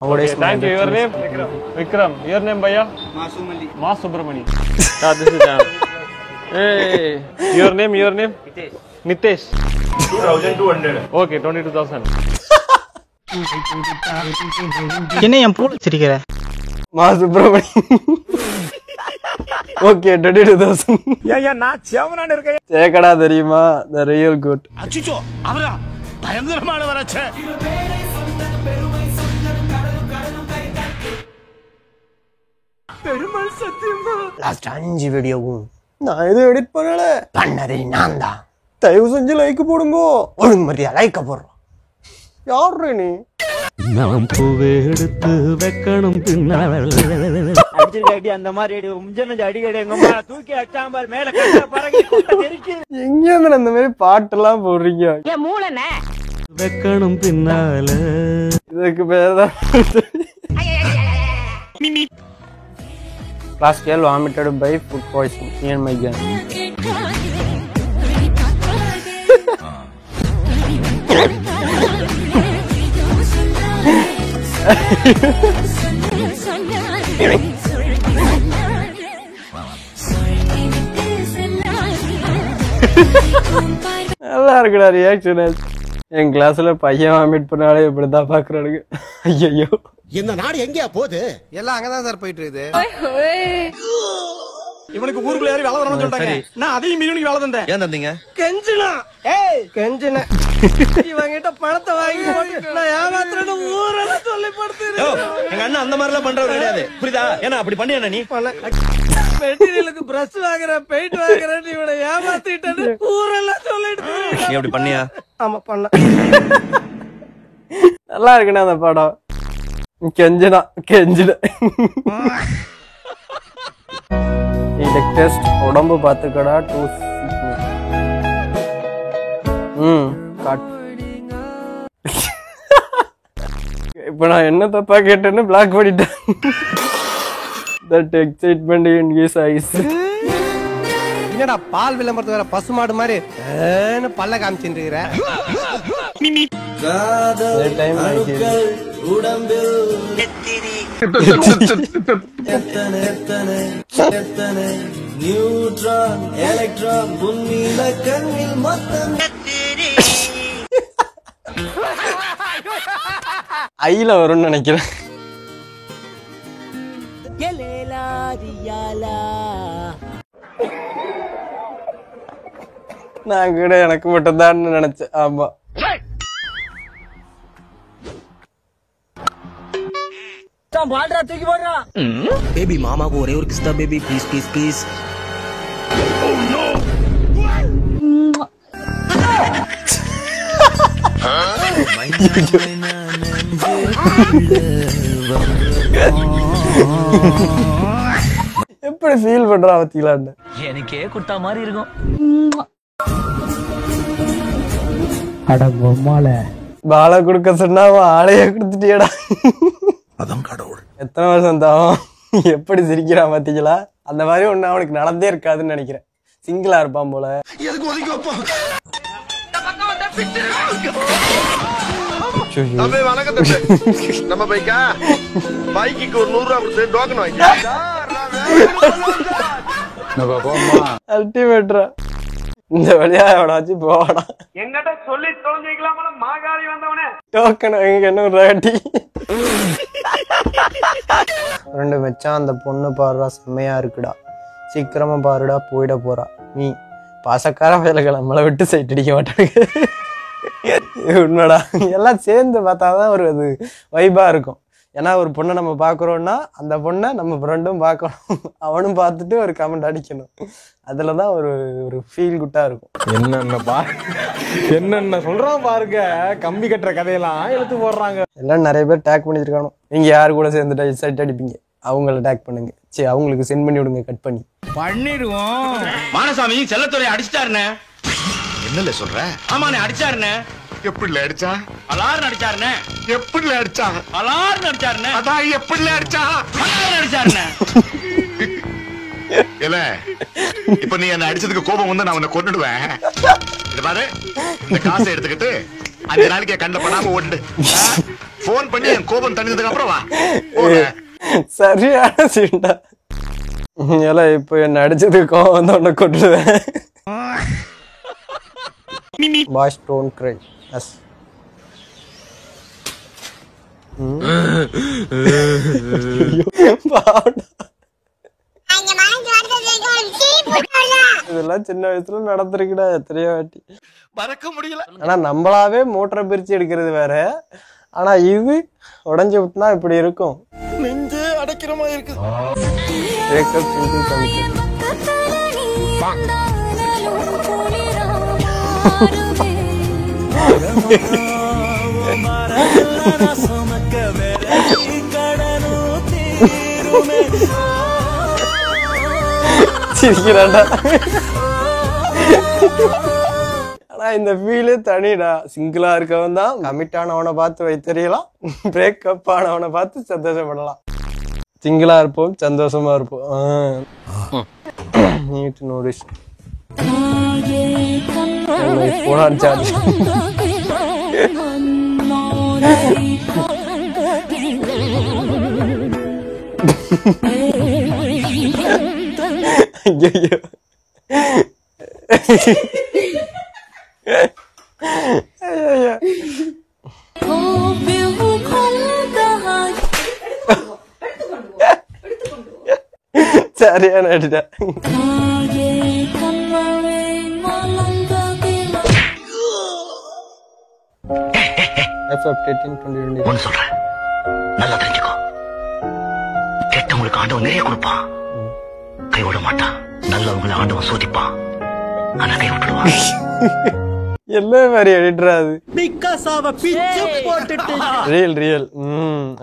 Thank you. Your name? Vikram. Your name, Bhaiya? Ma Subramani. This is Hey. Your name? Nitesh. 2200. Okay, 22,000. என்ன என் பூல சிரிக்கிற? மா Subramani. Okay, 22,000. ஏன் நான் சேவனான இருக்கேன். சேக்கடா தெரியுமா? The real good. அச்சச்சோ அவரா பயங்கரமானவராச்சே. பெருமாள் சத்தியமா. லாஸ்ட் 5 வீடியோவும் நான் எதுவும் எடிட் பண்ணல. பண்ணதே நான் தான். தயவு செஞ்சு லைக் போடுங்க. ஒழுங்கு மரியாதை லைக் போடுறோம். யாரு நீ? நாம் பூவே எடுத்து வைக்கணும் அடிச்சிருக்க அந்த மாதிரி அடி முஞ்சன அடி எங்கம்மா தூக்கி அச்சாம்பார் மேல கட்ட பறங்கி கொட்ட தெரிக்கு. எங்க இருந்து அந்த மாதிரி பாட்டெல்லாம் போடுறீங்க? ஏன் மூளைனே வைக்கணும் பின்னால இதுக்கு பேர்தான் Last girl vomited by food poisoning. Me and my gang. நல்லா இருக்குடா ரியாக்ஷன். என் கிளாஸ்ல பையன் வாமிட் பண்ணாலே இப்படிதான் பாக்குறானுங்க. ஐயோ இந்த நாடு எங்கயா போகுது? எல்லாம் அங்கதான் சார் போயிட்டு இருக்குது. இவனுக்கு ஊருக்குள்ள யாரும் வேலை வரணும்னு சொல்லிட்டாங்க. நான் அதையும் மீறி வேலை தந்தேன். ஏன் தந்தீங்க? கெஞ்சினா கெஞ்சின இவங்கிட்ட பணத்தை வாங்கி போட்டு நான் ஏமாத்துறேன்னு ஊரெல்லாம் சொல்லி படுத்துறேன். எங்க அண்ணன் அந்த மாதிரி எல்லாம் பண்றவர் கிடையாது. புரியுதா? ஏன்னா அப்படி பண்ணியா நீ? மெட்டீரியலுக்கு பிரஷ் வாங்குறேன் பெயிண்ட் வாங்குறேன் இவனை ஏமாத்திட்டேன்னு ஊரெல்லாம் சொல்லிட்டு நீ அப்படி பண்ணியா? ஆமா பண்ண. நல்லா இருக்குண்ணா அந்த படம். கெஞ்சினா டெஸ்ட் உடம்பு பார்த்துக்கடா 2 இப்ப நான் என்ன தப்பா கேட்டேன்னு பிளாக் பண்ணிட்டேன். That excitement in his eyes. என்னடா பால் விளம்பரத்து வேற பசுமாடு மாதிரி பல்ல காமிச்சுட்டு இருக்கிற. நியூட்ரான் எலக்ட்ரான் புன்னில கண்ணில் மொத்தம் ஐல வரும்னு நினைக்கிறேன். நான் கூட எனக்கு மட்டும் தான் நினைச்சேன். ஆமா தூக்கி போடுறா. பேபி மாமாக்கு ஒரே ஒரு கிஸ் தான் பேபி ப்ளீஸ் ப்ளீஸ் ப்ளீஸ். எப்படி ஃபீல் பண்றா அவத்திலான்னு எனக்கே குட்டா மாதிரி இருக்கும். அட பொம்மால பாலை கொடுக்க சொன்னா அவன் ஆளையே கொடுத்துட்டியடா. அதான் கடவுள். எத்தனை வருஷம் தான் எப்படி சிரிக்கிறான் பாத்தீங்களா? அந்த மாதிரி ஒண்ணு அவனுக்கு நடந்தே இருக்காதுன்னு நினைக்கிறேன். சிங்கிளா இருப்பான் போல. எதுக்கு ஒதுக்கி வைப்போம்? வணக்கத்தை நம்ம பைக்கா பைக்கு ஒரு 100 ரூபா கொடுத்து டோக்கன் வாங்கி அல்டிமேட்ரா. இந்த வழியா எவனாச்சு போவாடா. என்கிட்ட சொல்லி தொலைஞ்சிக்கலாமல மாகாளி வந்தவனே. டோக்கன் வாங்கி என்ன ராட்டி. ரெண்டு மச்சான் அந்த பொண்ணு பாருடா செம்மையா இருக்குடா. சீக்கிரமா பாருடா போயிட போறா. நீ பாசக்கார வேலைகளை நம்மளை விட்டு சைட் அடிக்க மாட்டாங்க. உண்மைடா. எல்லாம் சேர்ந்து பார்த்தாதான் ஒரு அது வைபா இருக்கும். ஏன்னா ஒரு பொண்ணை நம்ம பாக்குறோம்னா அந்த பொண்ணை நம்ம ஃப்ரெண்டும் பார்க்கணும். அவனும் பார்த்துட்டு ஒரு கமெண்ட் அடிக்கணும். அதுலதான் ஒரு ஒரு ஃபீல் குட்டா இருக்கும். என்னென்ன சொல்றான் பாருங்க. கம்பி கட்டுற கதையெல்லாம் எடுத்து போடுறாங்க. எல்லாம் நிறைய பேர் டேக் பண்ணிருக்கானோ. நீங்க யாரு கூட சேர்ந்து சைட் அடிப்பீங்க அவங்கள டேக் பண்ணுங்க. சரி அவங்களுக்கு சென்ட் பண்ணி விடுங்க கட் பண்ணி. பண்ணிடுவோம். மானசாமி செல்லத்துறை அடிச்சிட்டாருன்னு. என்னல சொல்ற? ஆமாண்ணே அடிச்சாருண்ணே. எப்படி அடிச்சா? அலார்னு அடிச்சாருண்ணே. எப்படி அடிச்சா? அலார்னு அடிச்சாருண்ணே. அதான் எப்படி அடிச்சா? அலார்னு அடிச்சாருண்ணே. இல்ல இப்ப நீ என்ன அடிச்சதுக்கு கோபம் வந்து நான் உன்னை கொன்னுடுவேன். இது பாரு இந்த காசை எடுத்துக்கிட்டு 5 நாளைக்கு கண்ட பண்ணாம ஓட்டு. போன் பண்ணி என் கோபம் தணிந்ததுக்கு அப்புறம் வா. சரியான சீண்டா. எல்லாம் இப்போ என்ன அடிச்சதுக்கு கோவம் வந்து உன்னை கொட்டுவேன். Boys don't cry. Yes. இதெல்லாம் சின்ன வயசுல நடந்திருக்குடா எத்தனையோ வாட்டி. மறக்க முடியல. ஆனா நம்மளாவே மோட்டரை பிரிச்சு எடுக்கிறது வேற. ஆனா இது உடஞ்சி விட்டுனா இப்படி இருக்கும். நெஞ்சே அடைக்கிற மாதிரி இருக்கு. சிரிக்கிறான்டா. ஆனா இந்த ஃபீலே தனிடா. சிங்கிளா இருக்கவன் தான் கமிட் ஆனவனை பார்த்து வைத்தறியலாம், பிரேக்கப் ஆனவனை பார்த்து சந்தோஷப்படலாம். சிங்கிளா இருப்போம், சந்தோஷமா இருப்போம். நீட் நோரிஸ் போனான் சார்ஜ். ஐயோ சரியான அடிடா. ஒன்னு சொல்றேன், நல்லா தெரிஞ்சுக்கோ. கெட்டவங்களுக்கு ஆண்டவன் நிறைய கொடுப்பான், கைவிட மாட்டான். நல்லவங்களை ஆண்டவன் சோதிப்பான், ஆனா கை விட்டுடுவான். எல்லா மாதிரி எடிட்டராது. ரியல்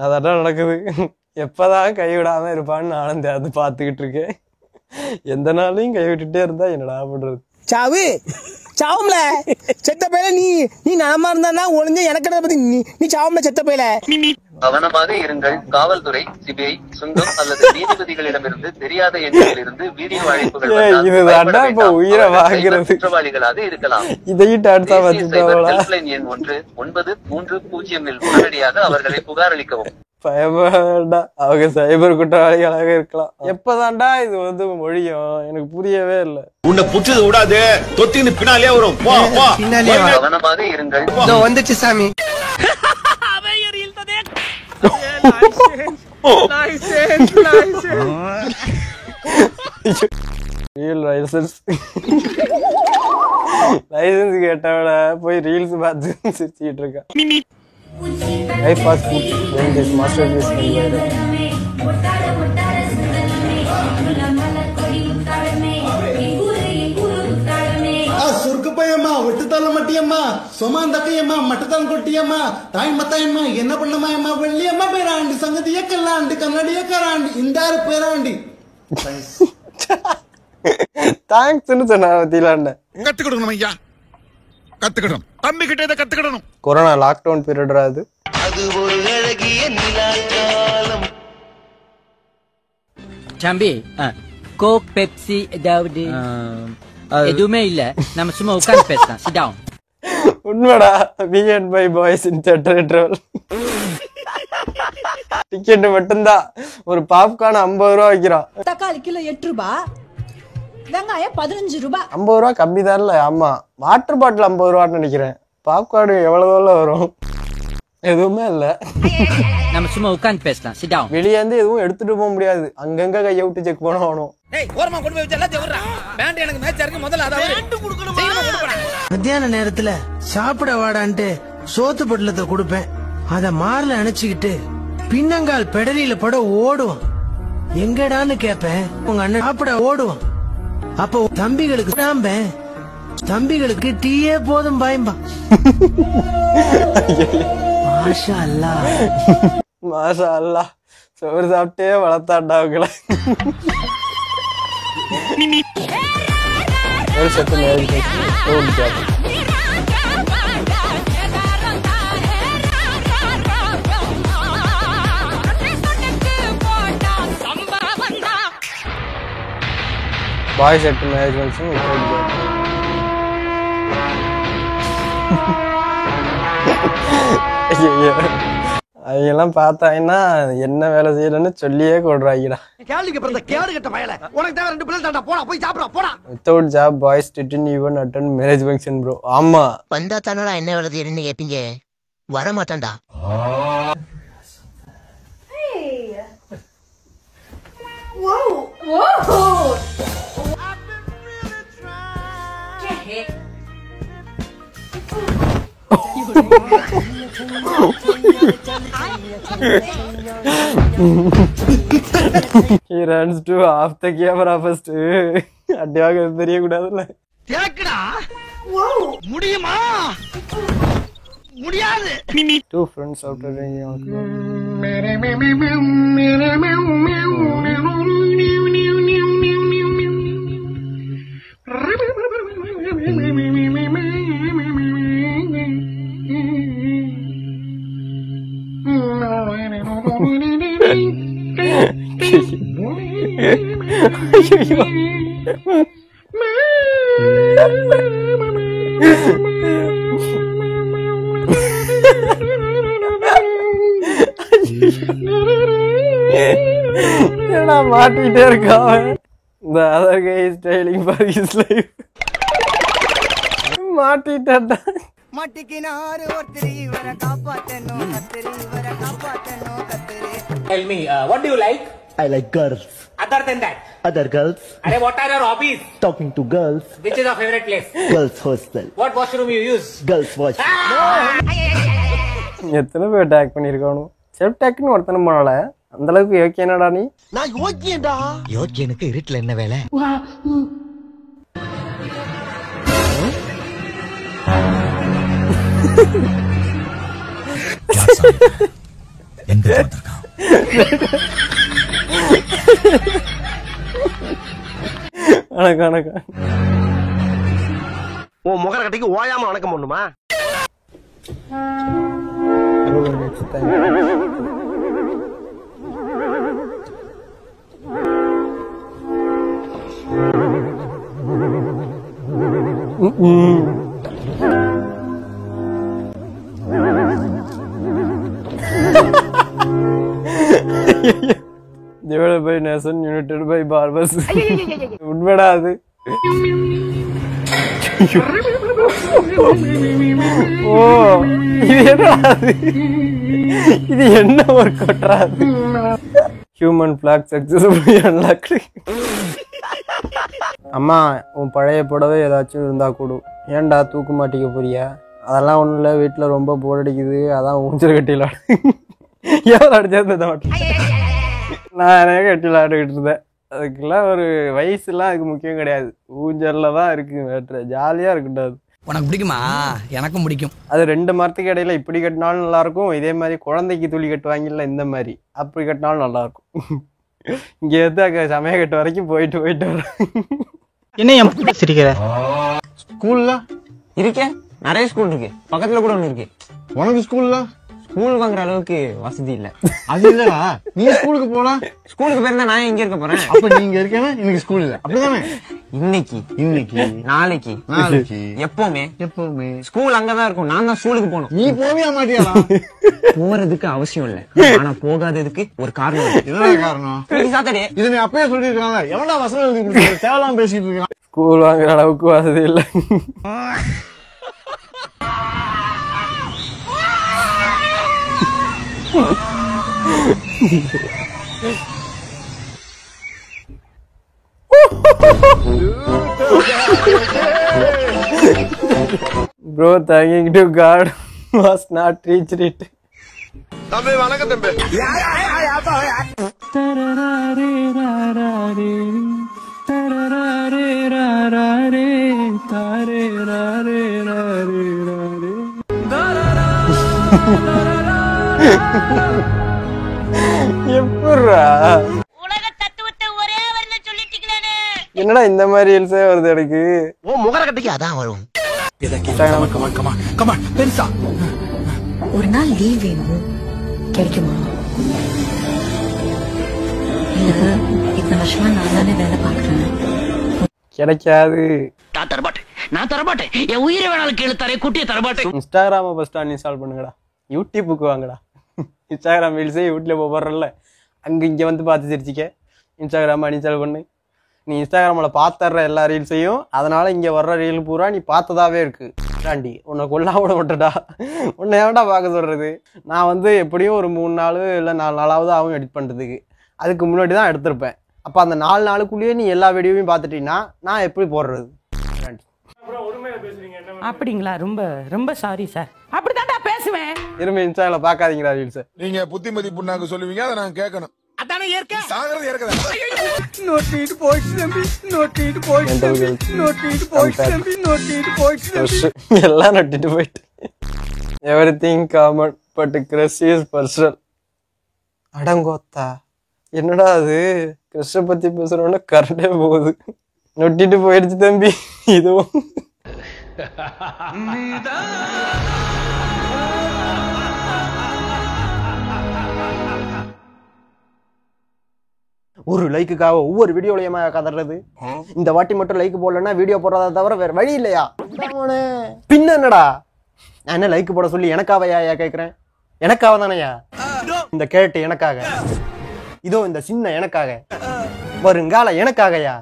அதான் நடக்குது. எப்பதான் கைவிடாம இருப்பான்னு நானும் அது பாத்துக்கிட்டு இருக்கேன். எந்த நாளையும் கைவிட்டுட்டே இருந்தா என்னடா பண்றது? சாவு சாவும்ல செத்த பையல. நீ நலமா இருந்தா ஒளிஞ்ச எனக்கு பத்தி நீ சாவும்ல செத்த பையல. கவனமாக இருங்கள். காவல்துறை, சிபிஐ, சுங்கம் அல்லது நீதிபதிகளிடமிருந்து தெரியாத எண்ணிலிருந்து வீடியோ அழைப்புகள் குற்றவாளிகளாக இருக்கலாம். ஹெல்ப்லைன் எண் 1-930 உடனடியாக அவர்களை புகார் அளிக்கவும். பயமாடா, அவங்க சைபர் குற்றவாளிகளாக இருக்கலாம். எப்பதான்டா இது வந்து மொழியும் எனக்கு புரியவே இல்லை. உன்னை புடிச்சது விடாது, தொத்தின்னு பின்னாலே வரும். கவனமாக இருங்கள். வந்துச்சு சாமி. லைசன்ஸ் கேட்டவட போய் ரீல்ஸ் பார்த்து சிரிச்சுட்டு இருக்கா. Life fast food when this masterpiece can viral. சுருக்குப்பையம்மா, ஒட்டுத்தால மட்டியம்மா, சொமாந்தக்கையம்மா, மட்டத்தான் கொட்டியம்மா, தாய் மத்தாயம்மா, என்ன பண்ணமாயம்மா, வெள்ளியம்மா பேராண்டி, சங்கதிய கல்லாண்டி, கண்ணடிய கராண்டி, இந்தாரு பேராண்டி. தேங்க்ஸ்னு சொன்னா பத்திலாண்ட. கத்துக்கிடணும் ஐயா, கத்துக்கிடணும். தம்பி கிட்ட இதை கத்துக்கிடணும். கொரோனா லாக்டவுன் பீரியட் அது. அது ஒரு அழகிய நிலாக்காலம். தம்பி, கோக், பெப்சி ஏதாவது எதுவுமே இல்ல, நம்ம சும்மா உட்கார்ந்து பேசலாம். Sit down. உண்மைடா, me and my boys in theater. Ticket மட்டும்தான். ஒரு பாப்கார்ன் 50 ரூபா வைக்கிறான். தக்காளி கிலோ 8 ரூபாய், வெங்காயம் 15 ரூபாய். 50 ரூபா கம்மி தான்ல. ஆமா, வாட்டர் பாட்டில் 50 ரூபான்னு நினைக்கிறேன். பாப்கார்ன் எவ்வளவு வரும்? எதுவுமே இல்ல. நம்ம சும்மா உட்கார்ந்து பேசலாம். Sit down. வெளியே இருந்து எதுவும் எடுத்துட்டு போக முடியாது. அங்கங்க கையை விட்டு செக் பண்ண ஆகணும். மத்தியான நேரத்துல சாப்பிட வாடான்ட்டு சோத்து பட்டலத்தை கொடுப்பேன். அத மார்ல அணைச்சுக்கிட்டு பின்னங்கால் பெடலியில பட ஓடுவான். எங்கடான்னு கேப்பேன். உங்க அண்ணன் சாப்பிட ஓடுவான். அப்போ தம்பிகளுக்கு டீயே போதும் பாயம்பா. மாஷா அல்லாஹ், மாஷா அல்லாஹ். சோறு சாப்பிட்டே வளர்த்தாண்டா அவங்கள. பாய்ஸ் செட் மேரேஜ் அவங்கெல்லாம் பார்த்தாங்கன்னா என்ன வேலை செய்யறேன்னு சொல்லியே கொடுறாங்கடா. கேள்விக்கு பிறந்த கேடு கட்ட மயல உனக்கு தேவை 2 பிள்ளை தாண்டா போடா போய் சாப்பிடா போடா. Without job boys didn't even attend marriage function bro. ஆமா வந்தா தானடா என்ன வேலை செய்யறேன்னு கேப்பீங்க, வர மாட்டான்டா. He runs to off the camera first. அடியாக தெரிய கூடாதுல்ல. கேக்குடா முடியுமா முடியாது. Two friends after மாட்டிட்டே இருக்கான். The other guy is trailing for his life. மாட்டிட்டா மாட்டிக்கினாரு ஒருத்தரி வர காப்பாத்தனோ கத்தரி வர காப்பாத்தனோ கத்தரி. Tell me, what do you like? I like girls. Other than that? Other girls. Arey, what are your hobbies? Talking to girls. Which is your favorite place? Girls hostel. What washroom you use? Girls washroom. எத்தனை பேர் take பண்ணிருக்கானு. Self டேக்னு ஒருத்தன போனால அந்த அளவுக்கு யோக்கியனடா நீ. நான் யோக்கியன்டா. யோக்கியனுக்கு இருட்டுல என்ன வேலை? எங்க வந்திருக்கான்? வணக்கம். உன் முகர கட்டிக்கு ஓயாம வணக்கம் பண்ணுமா? Divided by nation, united by barbers. உண்மைடா அது. ஓ இது என்னடா அது? இது என்ன ஒரு கொட்டராது? Human flag successfully unlocked. அம்மா உன் பழைய புடவை ஏதாச்சும் இருந்தா கொடு. ஏன்டா தூக்கு மாட்டிக்க போறியா? அதெல்லாம் ஒன்றும் இல்லை, வீட்டில் ரொம்ப போர் அடிக்குது, அதான் ஊஞ்சல் கட்டியில் எவ்வளோ அடிச்சா நானே கட்டியில் ஆடிக்கிட்டு இருந்தேன். அதுக்கெல்லாம் ஒரு வயசுலாம் அதுக்கு முக்கியம் கிடையாது, ஊஞ்சலில் தான் இருக்கு வேற்ற, ஜாலியாக இருக்கக்கூடாது. உனக்கு பிடிக்குமா? எனக்கும் பிடிக்கும். அது 2 மரத்துக்கு இடையில இப்படி கட்டினாலும் நல்லாயிருக்கும், இதே மாதிரி குழந்தைக்கு துளி கட்டுவாங்கல்ல இந்த மாதிரி, அப்படி கட்டினாலும் நல்லாயிருக்கும். இங்கே வந்து அங்கே சமயக்கட்டு வரைக்கும் போயிட்டு வர. என்ன என் சிரிக்கிற? ஸ்கூல்ல இருக்கேன், நிறைய ஸ்கூல் இருக்கு, பக்கத்துல கூட ஒண்ணு இருக்கு. உனக்கு ஸ்கூல்ல ஸ்கூல் வாங்குற அளவுக்கு வசதி இல்ல. அது இல்லடா, நீ ஸ்கூலுக்கு போனா ஸ்கூலுக்கு போயிருந்தா நான் எங்க இருக்க போறேன்? அப்ப நீங்க இருக்கேன்னா எனக்கு ஸ்கூல் இல்ல, அப்படிதானே? இன்னைக்கு நாளைக்கு எப்பவுமே ஸ்கூல் அங்கதான் இருக்கும். நான் தான் ஸ்கூலுக்கு போகணும். நீ போவியா மாட்டியாடா? போறதுக்கு அவசியம் இல்ல, ஆனா போகாததுக்கு ஒரு காரணம். என்ன காரணம்? இது நீ அப்பயே சொல்லிட்டு இருக்காங்க. எவனா வசனம் எழுதி கொடுத்து தேவலாம் பேசிட்டு இருக்கான். ஸ்கூல் வாங்குற அளவுக்கு வசதி இல்லை. Bro, thanking to God was not reached it. தம்பி வணக்கம் தம்பி. எப்படா என்னடா இந்த மாதிரி எல்சே வருது எனக்கு? ஓ முகர கட்டிக்கு அதான் வரும். பெருசா ஒரு நாள் லீவ் வேணும், கிடைக்குமா? இல்ல இத்தனை வருஷமா நான் தானே வேலை பாக்குறேன். கிடைக்காது. நான் தரமாட்டேன். என் உயிரை வேணாலும் கேளு, தரேன். குட்டியை தரமாட்டேன். இன்ஸ்டாகிராம ஃபர்ஸ்ட் அன்இன்ஸ்டால் பண்ணுங்கடா, யூடியூபுக்கு வாங்கடா. இன்ஸ்டாகிராம் ரீல்ஸே வீட்டில் போடுறல அங்கே இங்கே வந்து பார்த்து சிரிச்சிக்க. இன்ஸ்டாகிராம் அன்இன்ஸ்டால் பண்ணு. நீ இன்ஸ்டாகிராமில் பார்த்துடுற எல்லா ரீல்ஸையும், அதனால் இங்கே வர்ற ரீல் பூரா நீ பார்த்ததாவே இருக்குது. தாண்டி உன்னை கொல்லாம விட மாட்டடா. உன்னை ஏன்டா பார்க்க சொல்கிறது? நான் வந்து எப்படியும் ஒரு 3 நாள் இல்லை 4 நாளாவது ஆகும் எடிட் பண்ணுறதுக்கு. அதுக்கு முன்னாடி தான் எடுத்திருப்பேன். அப்போ அந்த 4 நாளுக்குள்ளேயே நீ எல்லா வீடியோவையும் பார்த்துட்டீங்கன்னா நான் எப்படி போடுறது? அப்படிங்களா? ரொம்ப ரொம்ப சாரி சார். அப்படிதான்டா பேசுவேன். திரும்ப இன்ஸ்டாகிராமில் பார்க்காதீங்களா ரீல்ஸை? நீங்க புத்திமதி புண்ணாக்கு சொல்லுவீங்க, அதை நான் கேட்கணும். அதானே ஏற்க சாகிறது ஏற்கதா? நோட்டிட்டு போயிடுச்சு தம்பி, நோட்டிட்டு போயிடுச்சு தம்பி, நோட்டிட்டு போயிடுச்சு தம்பி, நோட்டிட்டு போயிடுச்சு தம்பி. எல்லாம் நட்டிட்டு போயிட்டு. Everything common but crush is personal. அடங்கோத்தா, என்னடா அது? கிரஷை பத்தி பேசுறோன்னா கரெக்டே போகுது. நொட்டிட்டு போயிடுச்சு தம்பி. இதுவும் ஒரு லைக்குக்காக ஒவ்வொரு வீடியோலயுமா கதறது? இந்த வாட்டி மட்டும் லைக் போடலன்னா வீடியோ போடுறதா தவிர வேற வழி இல்லையா? பின்ன என்னடா, நான் என்ன லைக் போட சொல்லி எனக்காவையா கேட்கிறேன்? எனக்காக தானையா இந்த கேட்டு? எனக்காக. இதோ இந்த சின்ன எனக்காக, வருங்கால எனக்காகயா?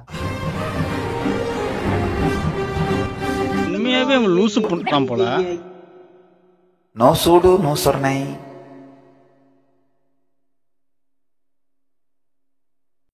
உண்மையாவே அவன் லூசு பண்ணிட்டான் போல. நோ சூடு நோ சொர்ணை.